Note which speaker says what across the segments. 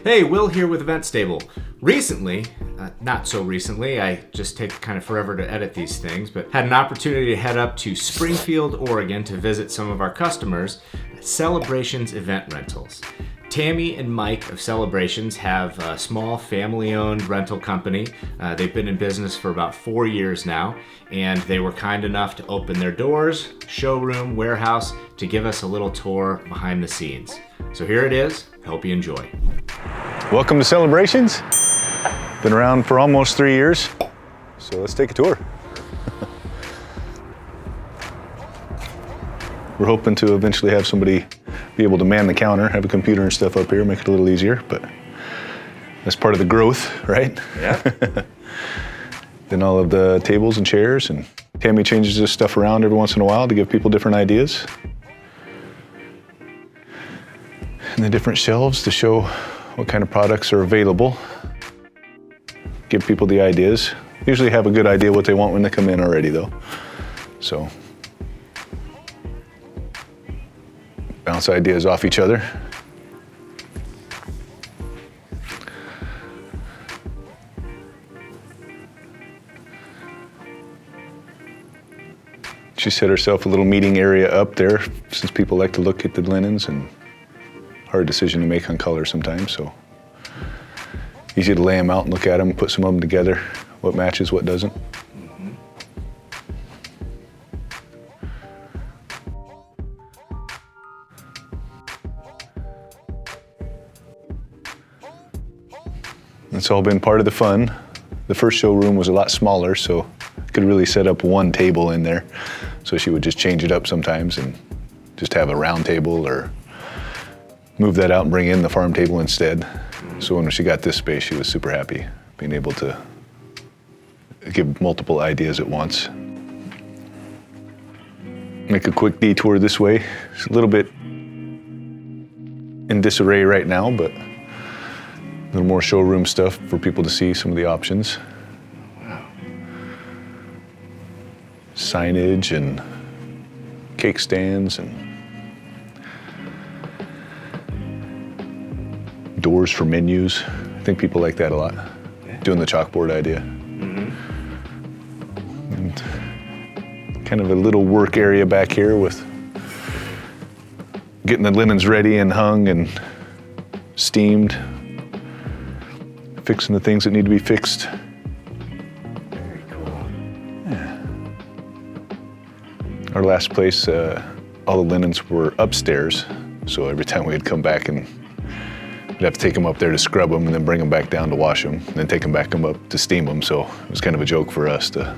Speaker 1: Hey, Will here with EventStable. Recently, not so recently, I just take kind of forever to edit these things, but had an opportunity to head up to Springfield, Oregon to visit some of our customers at Celebrations Event Rentals. Tammy and Mike of Celebrations have a small family-owned rental company. They've been in business for about 4 years now, and they were kind enough to open their doors, showroom, warehouse, to give us a little tour behind the scenes. So here it is. Hope you enjoy.
Speaker 2: Welcome to Celebrations. Been around for almost 3 years, so let's take a tour. We're hoping to eventually have somebody be able to man the counter, have a computer and stuff up here, make it a little easier, but that's part of the growth, right?
Speaker 1: Yeah.
Speaker 2: Then all of the tables and chairs, and Tammy changes this stuff around every once in a while to give people different ideas. And the different shelves to show what kind of products are available. Give people the ideas. Usually have a good idea what they want when they come in already though. So, bounce ideas off each other. She set herself a little meeting area up there since people like to look at the linens, and hard decision to make on color sometimes, so easy to lay them out and look at them, put some of them together, what matches, what doesn't. It's all been part of the fun. The first showroom was a lot smaller, so I could really set up one table in there. So she would just change it up sometimes and just have a round table, or move that out and bring in the farm table instead. So when she got this space, she was super happy being able to give multiple ideas at once. Make a quick detour this way. It's a little bit in disarray right now, but a little more showroom stuff for people to see some of the options.
Speaker 1: Wow.
Speaker 2: Signage and cake stands and doors for menus. I think people like that a lot. Yeah. Doing the chalkboard idea. And kind of a little work area back here with getting the linens ready and hung and steamed. Fixing the things that need to be fixed.
Speaker 1: Very cool.
Speaker 2: Yeah. Our last place, all the linens were upstairs, so every time we'd come back and we'd have to take them up there to scrub them and then bring them back down to wash them, and then take them back up to steam them. So it was kind of a joke for us to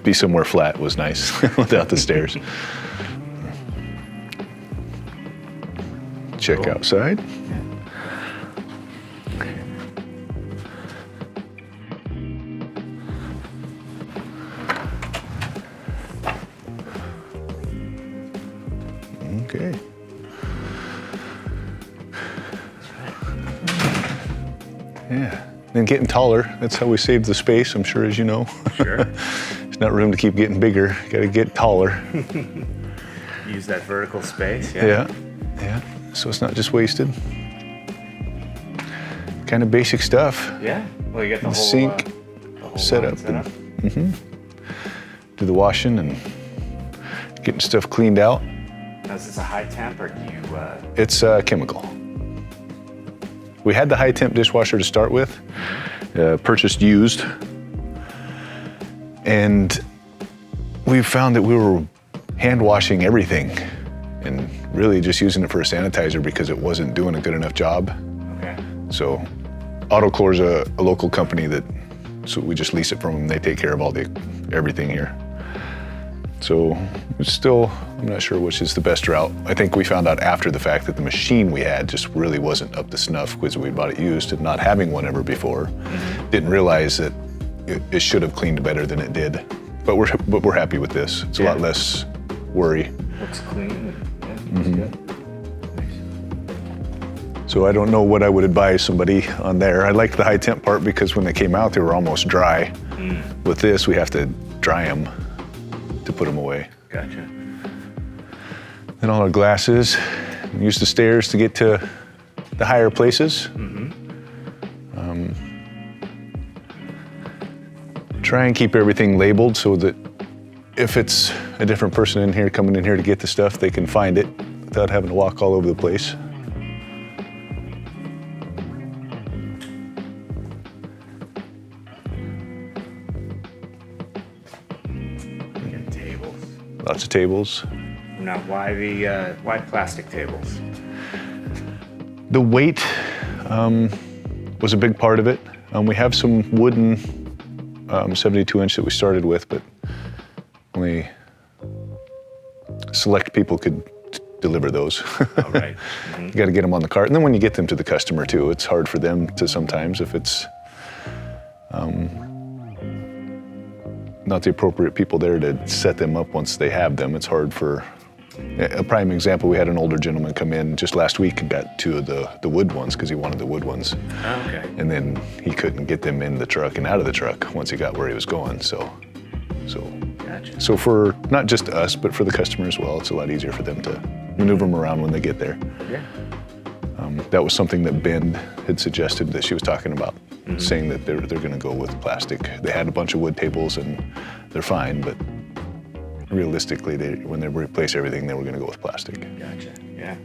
Speaker 2: be somewhere flat was nice without the stairs. Check
Speaker 1: Cool.
Speaker 2: outside. Okay. Yeah, and getting taller, that's how we save the space, I'm sure, as you know.
Speaker 1: Sure.
Speaker 2: There's not room to keep getting bigger, gotta get taller.
Speaker 1: Use that vertical space,
Speaker 2: Yeah, so it's not just wasted. Kind of basic stuff.
Speaker 1: Yeah, well you got the whole
Speaker 2: sink
Speaker 1: the whole
Speaker 2: setup.
Speaker 1: line
Speaker 2: Do the washing and getting stuff cleaned out.
Speaker 1: Now, is this a high temp or do you...
Speaker 2: It's chemical. We had the high temp dishwasher to start with, purchased used, and we found that we were hand washing everything and really just using it for a sanitizer because it wasn't doing a good enough job.
Speaker 1: Okay.
Speaker 2: So AutoChlor's a local company so we just lease it from them. They take care of everything here. So it's still, I'm not sure which is the best route. I think we found out after the fact that the machine we had just really wasn't up to snuff because we bought it used and not having one ever before. Didn't realize that it should have cleaned better than it did. But we're happy with this. It's a lot less worry.
Speaker 1: Looks clean. Yeah, looks good. Nice.
Speaker 2: So I don't know what I would advise somebody on there. I liked the high temp part because when they came out, they were almost dry. With this, we have to dry them to put them away.
Speaker 1: Gotcha.
Speaker 2: And all our glasses, use the stairs to get to the higher places. try and keep everything labeled so that if it's a different person in here coming in here to get the stuff, they can find it without having to walk all over the place.
Speaker 1: Tables.
Speaker 2: Lots of tables.
Speaker 1: Now, why plastic tables?
Speaker 2: The weight was a big part of it. We have some wooden 72-inch that we started with, but only select people could deliver those.
Speaker 1: Oh, right. Mm-hmm.
Speaker 2: You got to get them on the cart. And then when you get them to the customer too, it's hard for them to sometimes, if it's not the appropriate people there to set them up once they have them. It's hard for, a prime example, we had an older gentleman come in just last week and got 2 of the wood ones because he wanted the wood ones.
Speaker 1: Oh, okay.
Speaker 2: And then he couldn't get them in the truck and out of the truck once he got where he was going. So
Speaker 1: Gotcha.
Speaker 2: So for not just us, but for the customer as well, it's a lot easier for them to maneuver them around when they get there.
Speaker 1: Yeah.
Speaker 2: That was something that Ben had suggested that she was talking about, saying that they're going to go with plastic. They had a bunch of wood tables and they're fine, but realistically, when they replace everything, they were going to go with plastic.
Speaker 1: Gotcha. Yeah.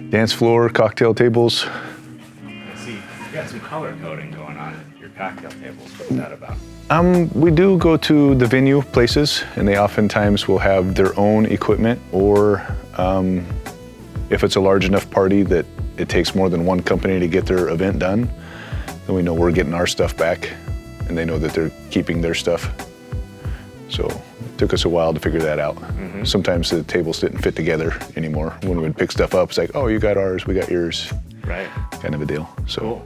Speaker 2: Dance floor, cocktail tables.
Speaker 1: I see you got some color coding going on at your cocktail tables. What's that about?
Speaker 2: We do go to the venue places, and they oftentimes will have their own equipment, or if it's a large enough party that it takes more than one company to get their event done, then we know we're getting our stuff back, and they know that they're keeping their stuff. So it took us a while to figure that out. Sometimes the tables didn't fit together anymore. When we would pick stuff up, it's like, oh, you got ours, we got yours.
Speaker 1: Right.
Speaker 2: Kind of a deal. So.
Speaker 1: Cool.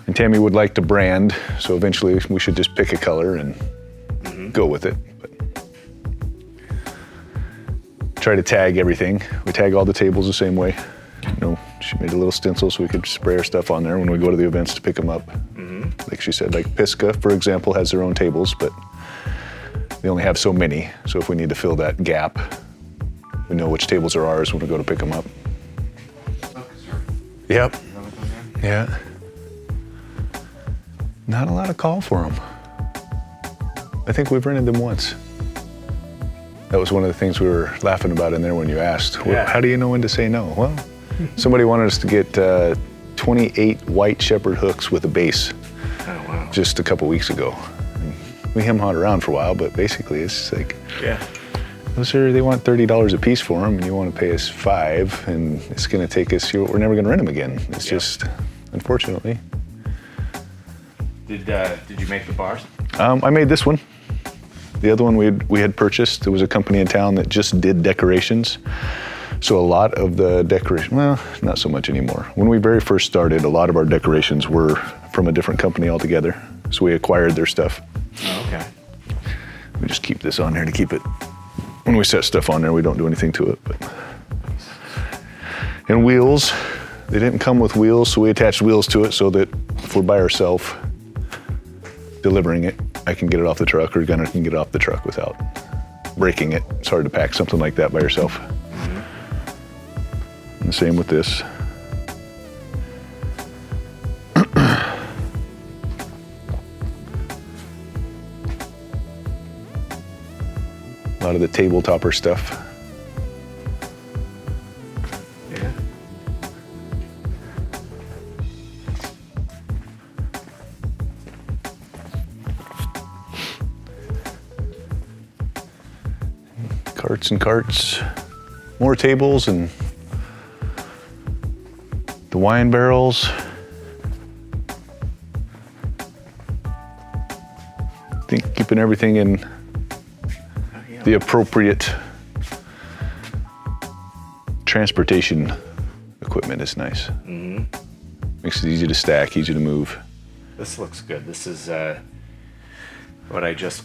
Speaker 2: And Tammy would like to brand, so eventually we should just pick a color and go with it. But try to tag everything. We tag all the tables the same way. You know, she made a little stencil so we could spray our stuff on there when we go to the events to pick them up. Like she said, like Pisgah, for example, has their own tables, but they only have so many. So if we need to fill that gap, we know which tables are ours when we go to pick them up. Yep. Yeah. Not a lot of call for them. I think we've rented them once. That was one of the things we were laughing about in there when you asked, well, how do you know when to say no? Well, somebody wanted us to get 28 white shepherd hooks with a base just a couple weeks ago. And we hem-hawed around for a while, but basically it's like, well, sir, they want $30 a piece for them, and you want to pay us $5, and it's going to take us, we're never going to rent them again. It's just, unfortunately.
Speaker 1: Did you make the bars?
Speaker 2: I made this one. The other one we had purchased. There was a company in town that just did decorations. So a lot of the decoration, well, not so much anymore. When we very first started, a lot of our decorations were from a different company altogether. So we acquired their stuff.
Speaker 1: Oh, okay.
Speaker 2: We just keep this on there to keep it. When we set stuff on there, we don't do anything to it. But. And wheels, they didn't come with wheels, so we attached wheels to it so that if we're by ourselves delivering it, I can get it off the truck, or Gunner can get it off the truck without breaking it. It's hard to pack something like that by yourself. And the same with this. A lot of the table topper stuff.
Speaker 1: Yeah.
Speaker 2: Carts and carts. More tables and the wine barrels. I think keeping everything in the appropriate transportation equipment is nice. Makes it easy to stack, easy to move.
Speaker 1: This looks good. This is what I just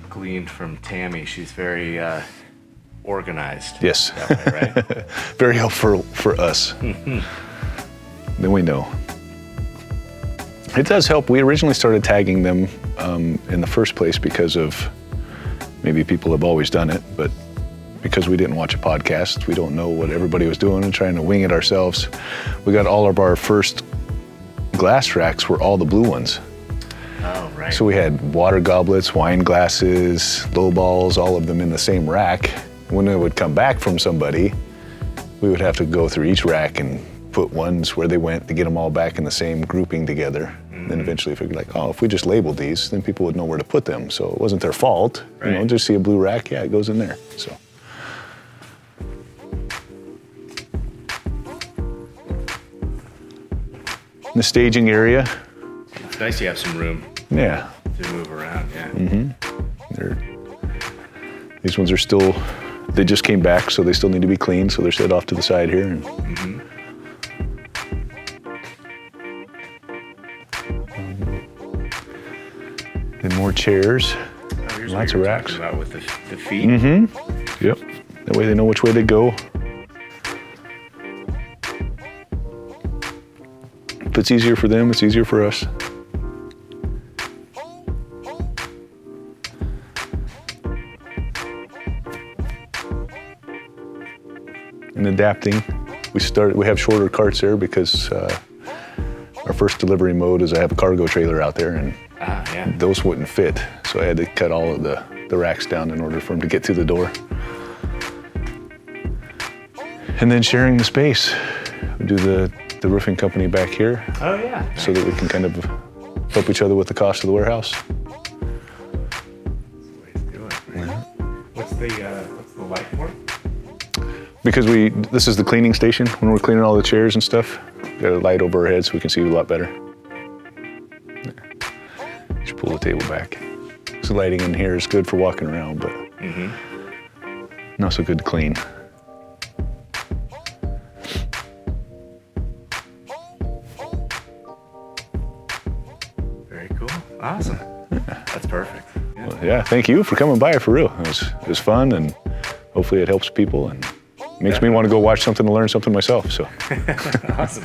Speaker 1: gleaned from Tammy. She's very organized.
Speaker 2: Yes.
Speaker 1: That way, right?
Speaker 2: Very helpful for us. Then we know. It does help. We originally started tagging them in the first place because of maybe people have always done it, but because we didn't watch a podcast, we don't know what everybody was doing and trying to wing it ourselves. We got all of our first glass racks were all the blue ones.
Speaker 1: Oh.
Speaker 2: So we had water goblets, wine glasses, low balls, all of them in the same rack. When it would come back from somebody, we would have to go through each rack and put ones where they went to get them all back in the same grouping together. Then eventually figured like, oh, if we just labeled these, then people would know where to put them. So it wasn't their fault.
Speaker 1: Right.
Speaker 2: You know, just see a blue rack, yeah, it goes in there. So. The staging area.
Speaker 1: It's nice you have some room
Speaker 2: Yeah.
Speaker 1: to move around, yeah.
Speaker 2: These ones are still, they just came back, so they still need to be cleaned. So they're set off to the side here. And, then more chairs, lots of racks.
Speaker 1: About with the feet.
Speaker 2: Yep. That way they know which way they go. If it's easier for them, it's easier for us. And adapting, we have shorter carts there because our first delivery mode is I have a cargo trailer out there, and those wouldn't fit. So I had to cut all of the racks down in order for them to get through the door. And then sharing the space. We do the roofing company back here.
Speaker 1: Oh yeah.
Speaker 2: So that we can kind of help each other with the cost of the warehouse.
Speaker 1: What's the light for?
Speaker 2: Because this is the cleaning station when we're cleaning all the chairs and stuff. Got a light over our heads so we can see a lot better. Just pull the table back. So lighting in here is good for walking around, but not so good to clean.
Speaker 1: Very cool. Awesome. That's perfect. Yeah.
Speaker 2: Well, yeah, thank you for coming by, for real. It was fun, and hopefully it helps people and makes me want to go watch something to learn something myself. So
Speaker 1: Awesome.